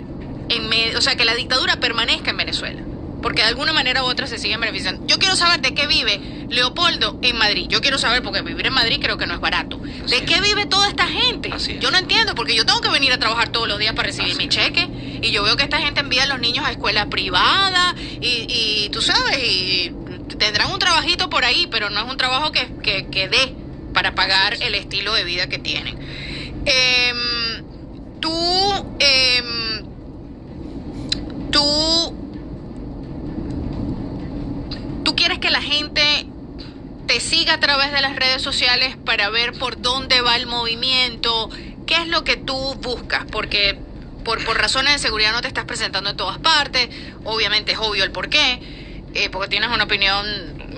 en medio, o sea, que la dictadura permanezca en Venezuela, porque de alguna manera u otra se siguen beneficiando. Yo quiero saber de qué vive Leopoldo en Madrid. Yo quiero saber, porque vivir en Madrid creo que no es barato. ¿De qué vive toda esta gente? Yo no entiendo, porque yo tengo que venir a trabajar todos los días para recibir mi cheque, y yo veo que esta gente envía a los niños a escuelas privadas y tú sabes, y tendrán un trabajito por ahí, pero no es un trabajo que dé para pagar el estilo de vida que tienen. Tú quieres que la gente te siga a través de las redes sociales para ver por dónde va el movimiento. ¿Qué es lo que tú buscas? Porque por razones de seguridad no te estás presentando en todas partes. Obviamente es obvio el por qué, porque tienes una opinión,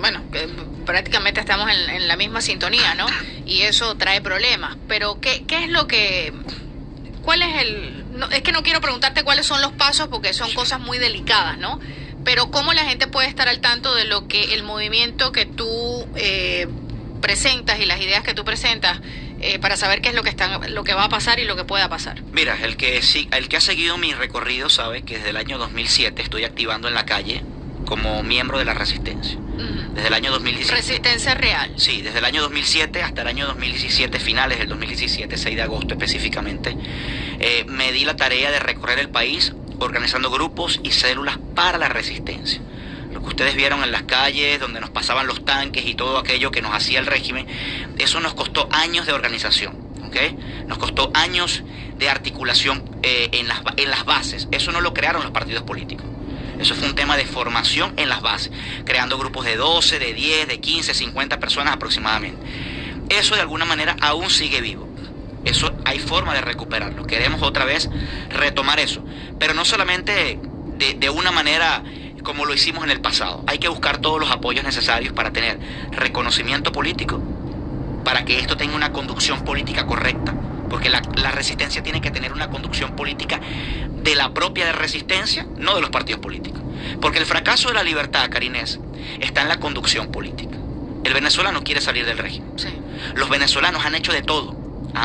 bueno, que prácticamente estamos en la misma sintonía, ¿no? Y eso trae problemas. Pero ¿qué es lo que... ¿Cuál es el...? No, es que no quiero preguntarte cuáles son los pasos, porque son cosas muy delicadas, ¿no? Pero ¿cómo la gente puede estar al tanto de lo que el movimiento que tú presentas y las ideas que tú presentas, para saber qué es lo que va a pasar y lo que pueda pasar? Mira, el que ha seguido mi recorrido sabe que desde el año 2007 estoy activando en la calle como miembro de la Resistencia. Desde el año 2017. Resistencia real. Sí, desde el año 2007 hasta el año 2017, finales del 2017, 6 de agosto específicamente, me di la tarea de recorrer el país organizando grupos y células para la resistencia. Lo que ustedes vieron en las calles, donde nos pasaban los tanques y todo aquello que nos hacía el régimen, eso nos costó años de organización, ¿ok? Nos costó años de articulación en las bases. Eso no lo crearon los partidos políticos. Eso fue un tema de formación en las bases, creando grupos de 12, de 10, de 15, 50 personas aproximadamente. Eso de alguna manera aún sigue vivo. Eso hay forma de recuperarlo. Queremos otra vez retomar eso. Pero no solamente de una manera como lo hicimos en el pasado. Hay que buscar todos los apoyos necesarios para tener reconocimiento político, para que esto tenga una conducción política correcta. Porque la resistencia tiene que tener una conducción política de la propia resistencia, no de los partidos políticos. Porque el fracaso de la libertad, Karines, está en la conducción política. El venezolano quiere salir del régimen. Sí. Los venezolanos han hecho de todo.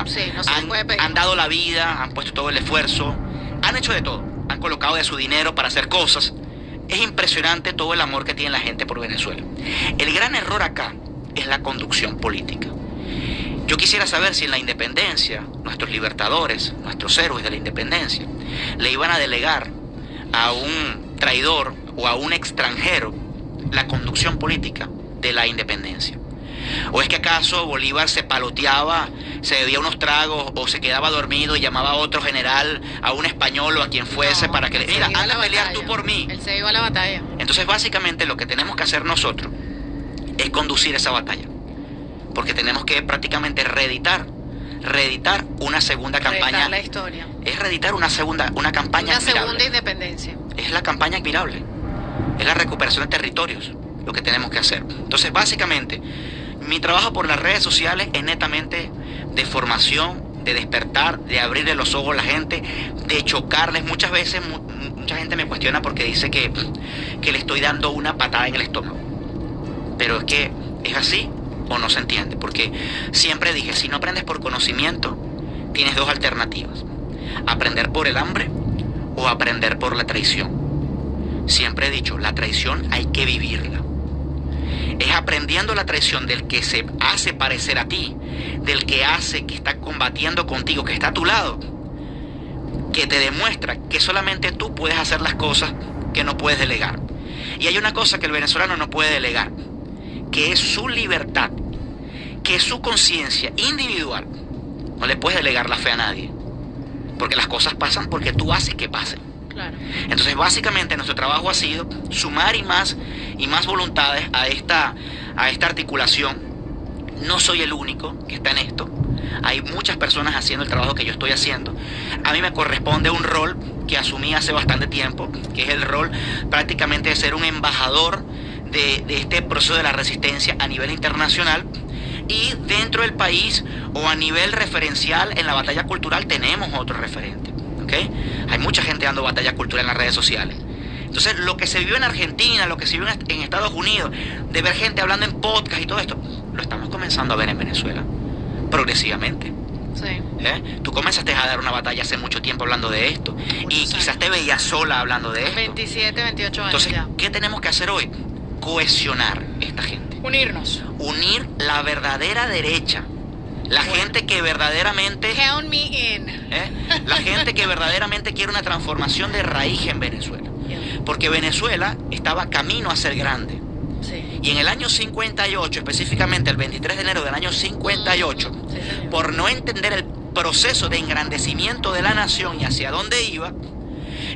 Sí, no se puede pedir. Han dado la vida, han puesto todo el esfuerzo, han hecho de todo. han colocado de su dinero para hacer cosas. Es impresionante todo el amor que tiene la gente por Venezuela. El gran error acá es la conducción política. Yo quisiera saber si en la independencia, nuestros libertadores, nuestros héroes de la independencia, le iban a delegar a un traidor o a un extranjero la conducción política de la independencia. ¿O es que acaso Bolívar se paloteaba, se bebía unos tragos o se quedaba dormido y llamaba a otro general, a un español o a quien fuese para que le... Mira, anda a pelear tú por mí. Él se iba a la batalla. Entonces básicamente lo que tenemos que hacer nosotros es conducir esa batalla. Porque tenemos que prácticamente reeditar una segunda campaña. La historia. Es reeditar una campaña admirable. Segunda independencia. Es la campaña admirable. Es la recuperación de territorios lo que tenemos que hacer. Entonces básicamente mi trabajo por las redes sociales es netamente de formación, de despertar, de abrirle los ojos a la gente, de chocarles. Muchas veces mucha gente me cuestiona porque dice que le estoy dando una patada en el estómago. Pero es que es así o no se entiende. Porque siempre dije, si no aprendes por conocimiento, tienes dos alternativas. Aprender por el hambre o aprender por la traición. Siempre he dicho, la traición hay que vivirla. Es aprendiendo la traición del que se hace parecer a ti, del que hace que está combatiendo contigo, que está a tu lado, que te demuestra que solamente tú puedes hacer las cosas que no puedes delegar. Y hay una cosa que el venezolano no puede delegar, que es su libertad, que es su conciencia individual. No le puedes delegar la fe a nadie, porque las cosas pasan porque tú haces que pasen. Claro. Entonces básicamente nuestro trabajo ha sido sumar y más voluntades a esta articulación. No soy el único que está en esto. Hay muchas personas haciendo el trabajo que yo estoy haciendo. A mí me corresponde un rol que asumí hace bastante tiempo, que es el rol prácticamente de ser un embajador de este proceso de la resistencia a nivel internacional. Y dentro del país o a nivel referencial en la batalla cultural tenemos otro referente. ¿Okay? Hay mucha gente dando batalla cultural en las redes sociales. Entonces lo que se vive en Argentina, lo que se vive en Estados Unidos, de ver gente hablando en podcast y todo esto, lo estamos comenzando a ver en Venezuela, progresivamente. Sí. Tú comenzaste a dar una batalla hace mucho tiempo hablando de esto y quizás te veías sola hablando de esto. 27, 28 años. Entonces, ya. ¿qué tenemos que hacer hoy? Cohesionar esta gente. Unirnos. Unir la verdadera derecha. La gente que verdaderamente... Count me in. La gente que verdaderamente quiere una transformación de raíz en Venezuela. Porque Venezuela estaba camino a ser grande. Sí. Y en el año 58, específicamente el 23 de enero del año 58, por no entender el proceso de engrandecimiento de la nación y hacia dónde iba,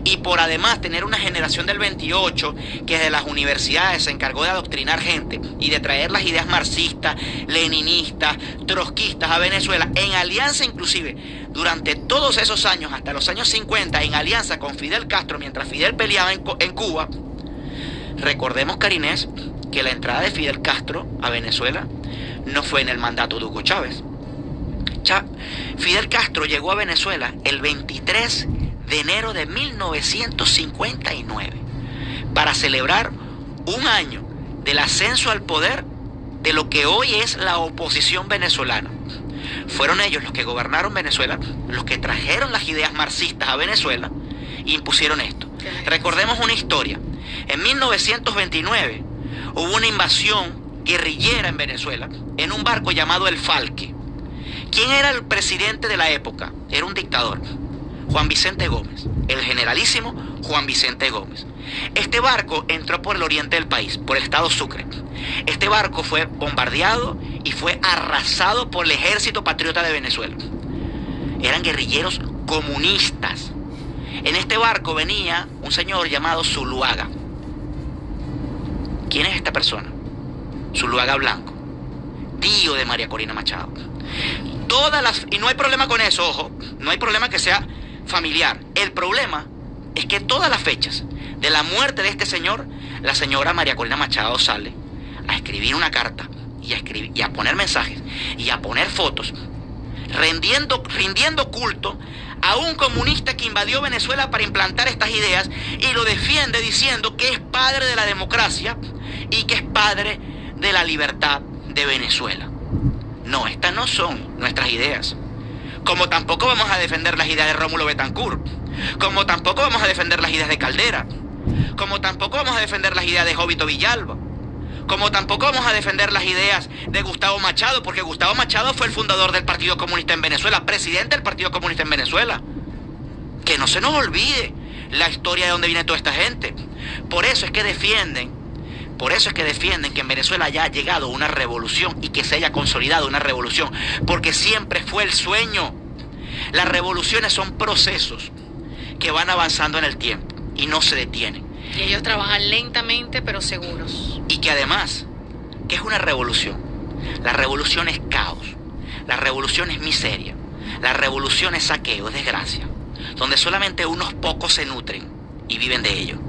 y por además tener una generación del 28 que desde las universidades se encargó de adoctrinar gente y de traer las ideas marxistas, leninistas, trotskistas a Venezuela, en alianza inclusive durante todos esos años, hasta los años 50, en alianza con Fidel Castro, mientras Fidel peleaba en Cuba. Recordemos, Karinés, que la entrada de Fidel Castro a Venezuela no fue en el mandato de Hugo Chávez. Fidel Castro llegó a Venezuela el 23 de enero de 1959 para celebrar un año del ascenso al poder de lo que hoy es la oposición venezolana. Fueron ellos los que gobernaron Venezuela, los que trajeron las ideas marxistas a Venezuela e impusieron esto. Recordemos una historia. En 1929 hubo una invasión guerrillera en Venezuela en un barco llamado el Falke. ¿Quién era el presidente de la época? Era un dictador, Juan Vicente Gómez, el generalísimo Juan Vicente Gómez. Este barco entró por el oriente del país, por el estado Sucre. Este barco fue bombardeado y fue arrasado por el ejército patriota de Venezuela. Eran guerrilleros comunistas. En este barco venía un señor llamado Zuluaga. ¿Quién es esta persona? Zuluaga Blanco, tío de María Corina Machado. Y no hay problema con eso, ojo, no hay problema que sea familiar. El problema es que todas las fechas de la muerte de este señor, la señora María Corina Machado sale a escribir una carta y a poner mensajes y a poner fotos, rindiendo culto a un comunista que invadió Venezuela para implantar estas ideas y lo defiende diciendo que es padre de la democracia y que es padre de la libertad de Venezuela. No, estas no son nuestras ideas. Como tampoco vamos a defender las ideas de Rómulo Betancourt, Como tampoco vamos a defender las ideas de Caldera. Como tampoco vamos a defender las ideas de Jovito Villalba. Como tampoco vamos a defender las ideas de Gustavo Machado, porque Gustavo Machado fue el fundador del Partido Comunista en Venezuela, presidente del Partido Comunista en Venezuela. Que no se nos olvide la historia de dónde viene toda esta gente. Por eso es que defienden que en Venezuela haya llegado una revolución y que se haya consolidado una revolución, porque siempre fue el sueño. Las revoluciones son procesos que van avanzando en el tiempo y no se detienen. Y ellos trabajan lentamente pero seguros. Y que además, ¿qué es una revolución? La revolución es caos, la revolución es miseria, la revolución es saqueo, es desgracia, donde solamente unos pocos se nutren y viven de ello.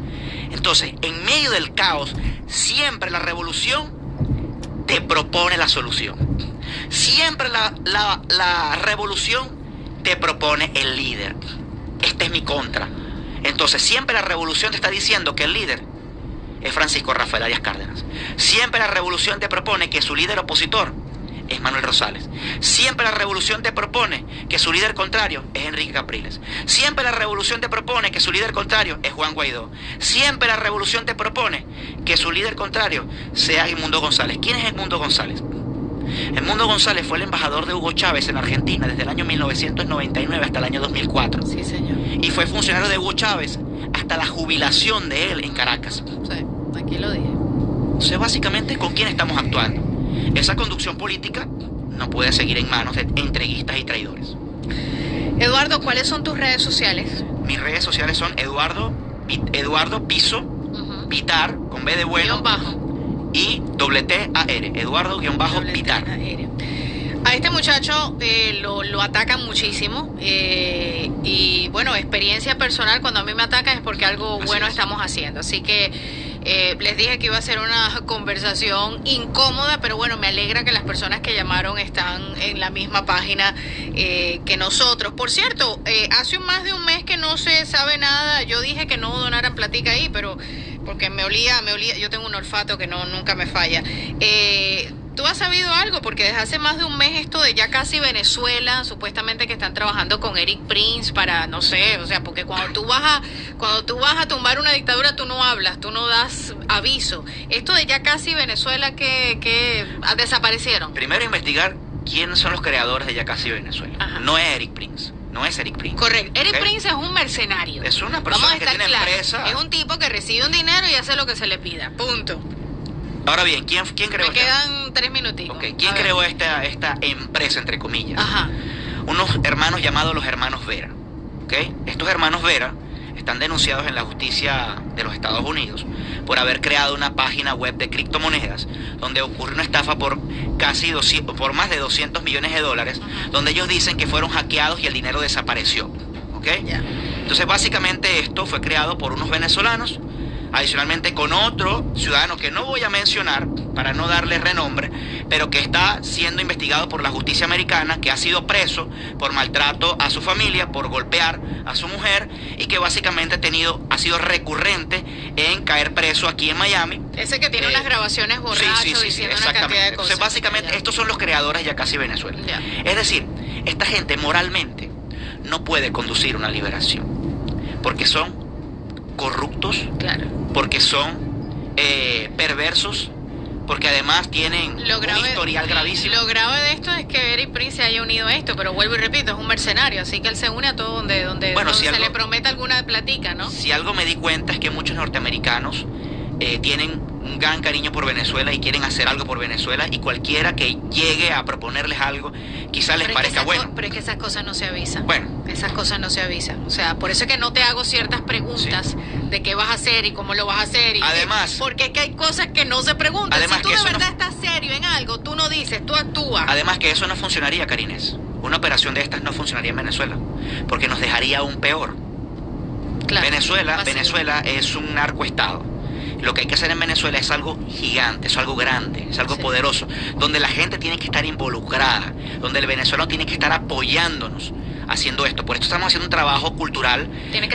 Entonces, en medio del caos, siempre la revolución te propone la solución. Siempre la revolución te propone el líder. Esta es mi contra. Entonces, siempre la revolución te está diciendo que el líder es Francisco Rafael Arias Cárdenas. Siempre la revolución te propone que su líder opositor es Manuel Rosales. Siempre la revolución te propone que su líder contrario es Enrique Capriles. Siempre la revolución te propone que su líder contrario es Juan Guaidó. Siempre la revolución te propone que su líder contrario sea Edmundo González. ¿Quién es Edmundo González? Edmundo González fue el embajador de Hugo Chávez en Argentina desde el año 1999 hasta el año 2004. Sí, señor. Y fue funcionario de Hugo Chávez hasta la jubilación de él en Caracas. Sí, aquí lo dije. Entonces, básicamente, ¿con quién estamos actuando? Esa conducción política no puede seguir en manos de entreguistas y traidores. Eduardo, ¿cuáles son tus redes sociales? Mis redes sociales son Eduardo Piso, Pitar, con B de bueno, y TAR, Eduardo-Pitar. A este muchacho lo atacan muchísimo y bueno, experiencia personal, cuando a mí me atacan es porque algo bueno estamos haciendo. Así que les dije que iba a ser una conversación incómoda, pero bueno, me alegra que las personas que llamaron están en la misma página que nosotros. Por cierto, hace más de un mes que no se sabe nada. Yo dije que no donaran platica ahí, pero porque me olía, yo tengo un olfato que nunca me falla. ¿Tú has sabido algo? Porque desde hace más de un mes esto de ya casi Venezuela, supuestamente que están trabajando con Eric Prince para, no sé, o sea, porque cuando tú vas a tumbar una dictadura, tú no hablas, tú no das aviso. Esto de ya casi Venezuela, que desaparecieron. Primero investigar quiénes son los creadores de ya casi Venezuela. Ajá. No es Eric Prince. No es Eric Prince. Correcto. Eric Prince es un mercenario. Es una persona que tiene empresa. Es un tipo que recibe un dinero y hace lo que se le pida. Punto. Ahora bien, ¿quién creó Me quedan 3 minutitos. Okay. ¿Quién creó esta empresa, entre comillas? Ajá. Unos hermanos llamados los hermanos Vera. ¿Okay? Estos hermanos Vera están denunciados en la justicia de los Estados Unidos por haber creado una página web de criptomonedas donde ocurre una estafa por más de 200 millones de dólares, donde ellos dicen que fueron hackeados y el dinero desapareció. ¿Okay? Yeah. Entonces, básicamente esto fue creado por unos venezolanos, adicionalmente con otro ciudadano que no voy a mencionar para no darle renombre, pero que está siendo investigado por la justicia americana, que ha sido preso por maltrato a su familia, por golpear a su mujer, y que básicamente ha sido recurrente en caer preso aquí en Miami. Ese que tiene unas grabaciones borracho diciendo una cantidad de cosas. Entonces, básicamente estos son los creadores de ya casi Venezuela. Ya. Es decir, esta gente moralmente no puede conducir una liberación, porque son corruptos, claro, porque son perversos, porque además tienen un historial gravísimo. Lo grave de esto es que Eric Prince se haya unido a esto, pero vuelvo y repito, es un mercenario, así que él se une a todo donde se le prometa alguna platica, ¿no? Si algo me di cuenta es que muchos norteamericanos tienen un gran cariño por Venezuela y quieren hacer algo por Venezuela, y cualquiera que llegue a proponerles algo quizás les parezca bueno. Pero es que esas cosas no se avisan. Bueno. Esas cosas no se avisan. O sea, por eso es que no te hago ciertas preguntas de qué vas a hacer y cómo lo vas a hacer. Además, porque es que hay cosas que no se preguntan. Además, si tú de verdad estás serio en algo, tú no dices, tú actúas. Además que eso no funcionaría, Karines. Una operación de estas no funcionaría en Venezuela, porque nos dejaría aún peor. Claro, Venezuela es un narcoestado. Lo que hay que hacer en Venezuela es algo gigante, es algo grande, es algo poderoso, donde la gente tiene que estar involucrada, donde el venezolano tiene que estar apoyándonos haciendo esto. Por esto estamos haciendo un trabajo cultural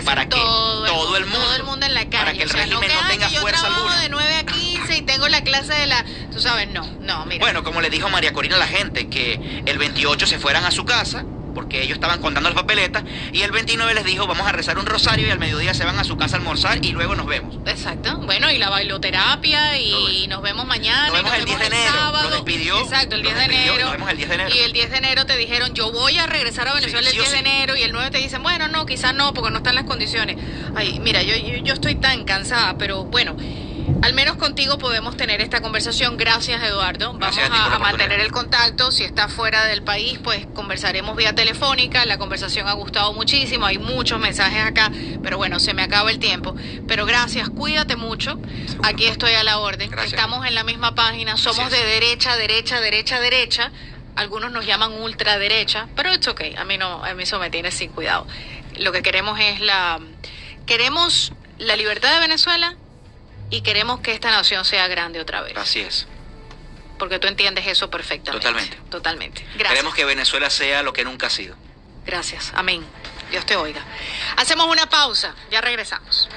para que todo el mundo en la calle, para que el régimen no tenga fuerza alguna. Yo trabajo de 9 a 15 y tengo la clase de la... Tú sabes, no, mira. Bueno, como le dijo María Corina a la gente, que el 28 se fueran a su casa porque ellos estaban contando las papeletas, y el 29 les dijo, vamos a rezar un rosario y al mediodía se van a su casa a almorzar y luego nos vemos. Exacto. Bueno, y la bailoterapia y nos vemos mañana. Nos vemos el 10 de enero. Sábado. Lo despidió. Exacto, el 10 de despidió, enero. Nos vemos el 10 de enero. Y el 10 de enero te dijeron, yo voy a regresar a Venezuela Sí, el 10 sí. de enero, y el 9 te dicen, bueno, no, quizás no, porque no están las condiciones. Ay, mira, yo estoy tan cansada, pero bueno, al menos contigo podemos tener esta conversación. Gracias, Eduardo. Gracias Vamos a ti por la a mantener oportunidad. el contacto. Si estás fuera del país, pues conversaremos vía telefónica. La conversación ha gustado muchísimo. Hay muchos mensajes acá, pero bueno, se me acaba el tiempo. Pero gracias, cuídate mucho. Aquí estoy a la orden. Gracias. Estamos en la misma página. Somos Así es. de derecha, derecha, derecha, derecha. Algunos nos llaman ultraderecha, pero it's okay. A mí eso me tiene sin cuidado. Lo que queremos es queremos la libertad de Venezuela y queremos que esta nación sea grande otra vez. Así es. Porque tú entiendes eso perfectamente. Totalmente. Gracias. Queremos que Venezuela sea lo que nunca ha sido. Gracias. Amén. Dios te oiga. Hacemos una pausa. Ya regresamos.